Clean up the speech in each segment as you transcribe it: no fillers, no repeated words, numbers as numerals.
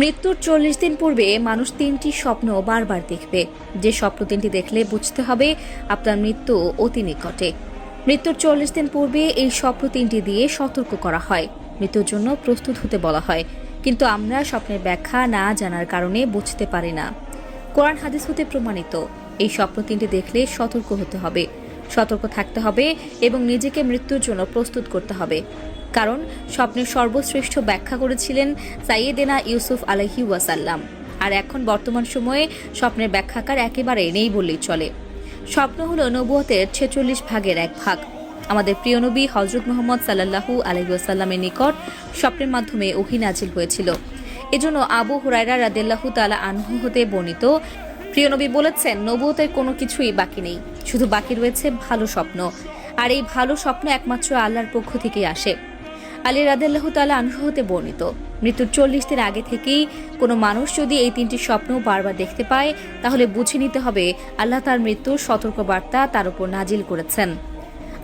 মৃত্যুর ৪০ দিন পূর্বে মানুষ ৩টি স্বপ্ন বারবার দেখবে। যে স্বপ্ন ৩টি দেখলে বুঝতে হবে আপনার মৃত্যু অতি নিকটে। মৃত্যুর ৪০ দিন পূর্বে এই স্বপ্ন ৩টি দিয়ে সতর্ক করা হয়, মৃত্যুর জন্য প্রস্তুত হতে বলা হয়। কিন্তু আমরা স্বপ্নের ব্যাখ্যা না জানার কারণে বুঝতে পারি না। কোরআন হাদিস হতে প্রমাণিত এই স্বপ্ন ৩টি দেখলে সতর্ক হতে হবে, সতর্ক থাকতে হবে এবং নিজেকে মৃত্যুর জন্য প্রস্তুত করতে হবে। কারণ স্বপ্নের সর্বশ্রেষ্ঠ ব্যাখ্যা করেছিলেন সাইয়েদেনা ইউসুফ আলাইহি ওয়াসাল্লাম। আর এখন বর্তমান সময়ে স্বপ্নের ব্যাখ্যাকার একেবারে নেই বললেই চলে। স্বপ্ন হলো নবুয়তের ৪৬ ভাগের এক ভাগ। আমাদের প্রিয় নবী হযরত মুহাম্মদ সাল্লাল্লাহু আলাইহি ওয়াসাল্লামের নিকট স্বপ্নের মাধ্যমে ওহী নাজিল হয়েছিল। এজন্য আবু হুরায়রা রাদিয়াল্লাহু তাআলা আনহু হতে বর্ণিত, প্রিয় নবী বলেছেন, নবুয়তের কোনো কিছুই বাকি নেই, শুধু বাকি রয়েছে ভালো স্বপ্ন। আর এই ভালো স্বপ্ন একমাত্র আল্লাহর পক্ষ থেকেই আসে। আলী রাদিয়াল্লাহু তাআলা আনহু হতে বর্ণিত, মৃত্যুর ৪০ দিন আগে থেকেই কোনো মানুষ যদি এই ৩টি স্বপ্ন বারবার দেখতে পায়, তাহলে বুঝে নিতে হবে আল্লাহ তার মৃত্যুর সতর্কবার্তা তার উপর নাজিল করেছেন।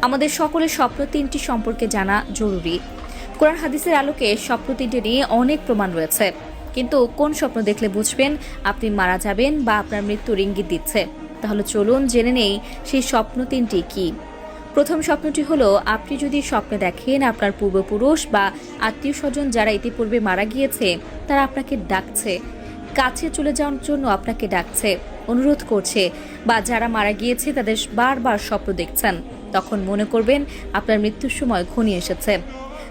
আমাদের সকলের স্বপ্ন ৩টি সম্পর্কে জানা জরুরি। কোরআন হাদিসের আলোকে স্বপ্ন ৩টি নিয়ে অনেক প্রমাণ রয়েছে। কিন্তু কোন স্বপ্ন দেখলে বুঝবেন আপনি মারা যাবেন বা আপনার মৃত্যুর ইঙ্গিত দিচ্ছে? তাহলে চলুন জেনে নেই সেই স্বপ্ন ৩টি কি। প্রথম স্বপ্নটি হলো, আপনি যদি স্বপ্নে দেখেন আপনার পূর্বপুরুষ বা আত্মীয় স্বজন যারা ইতিপূর্বে মারা গিয়েছে তারা আপনাকে ডাকছে, কাছে চলে যাওয়ার জন্য আপনাকে ডাকছে, অনুরোধ করছে, বা যারা মারা গিয়েছে তাদের বারবার স্বপ্ন দেখছেন, তখন মনে করবেন আপনার মৃত্যুর সময় ঘনিয়ে এসেছে।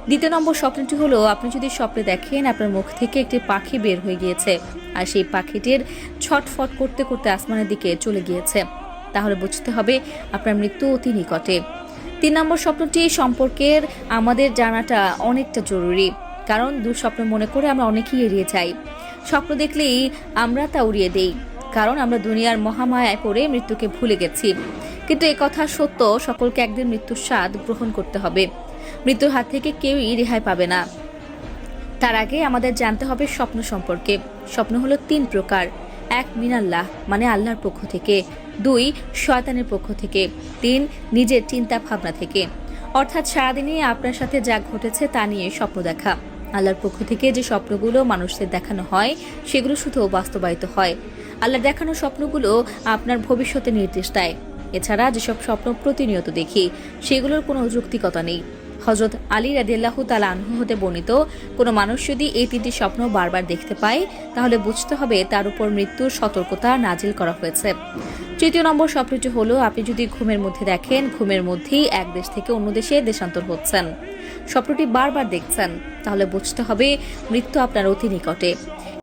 দ্বিতীয় নম্বর স্বপ্নটি হলো, আপনি যদি স্বপ্নে দেখেন আপনার মুখ থেকে একটি পাখি বের হয়ে গিয়েছে আর সেই পাখিটির ছটফট করতে করতে আসমানের দিকে চলে গিয়েছে, তাহলে বুঝতে হবে আপনার মৃত্যু অতি নিকটে। ৩ নম্বর স্বপ্নটি সম্পর্কের আমাদের জানাটা অনেকটা জরুরি, কারণ দুঃস্বপ্ন মনে করে আমরা অনেকেই এড়িয়ে যাই। স্বপ্ন দেখলেই আমরা তা উড়িয়ে দেই, কারণ আমরা দুনিয়ার মহামায়ায় পড়ে মৃত্যুকে ভুলে গেছি। কিন্তু এ কথা সত্য, সকলকে একদিন মৃত্যুর স্বাদ গ্রহণ করতে হবে। মৃত্যুর হাত থেকে কেউই রেহাই পাবে না। তার আগে আমাদের জানতে হবে স্বপ্ন সম্পর্কে। স্বপ্ন হলো ৩ প্রকার। ১, মিনাল্লাহ মানে আল্লাহর পক্ষ থেকে। ২, শয়তানের পক্ষ থেকে। ৩, নিজের চিন্তা ভাবনা থেকে। অর্থাৎ সারাদিনে আপনার সাথে যা ঘটেছে তা নিয়ে স্বপ্ন দেখা। আল্লাহর পক্ষ থেকে যে স্বপ্নগুলো মানুষদের দেখানো হয় সেগুলো শুধু বাস্তবায়িত হয়। আল্লাহর দেখানো স্বপ্নগুলো আপনার ভবিষ্যতে নির্দেশ দেয়। এছাড়া যেসব স্বপ্ন প্রতিনিয়ত দেখি সেগুলোর কোনো যৌক্তিকতা নেই। হযরত আলী রাদিয়াল্লাহু তাআলা আনহু হতে বর্ণিত, কোনো মানুষ যদি এই 3টি স্বপ্ন বারবার দেখতে পায় তাহলে বুঝতে হবে তার উপর মৃত্যুর সতর্কতা নাজিল করা হয়েছে। তৃতীয় নম্বর স্বপ্নটি হলো, আপনি যদি ঘুমের মধ্যে দেখেন ঘুমের মধ্যেই এক দেশ থেকে অন্য দেশে দেশান্তর হচ্ছেন, স্বপ্নটি বারবার দেখছেন, তাহলে বুঝতে হবে মৃত্যু আপনার অতি নিকটে।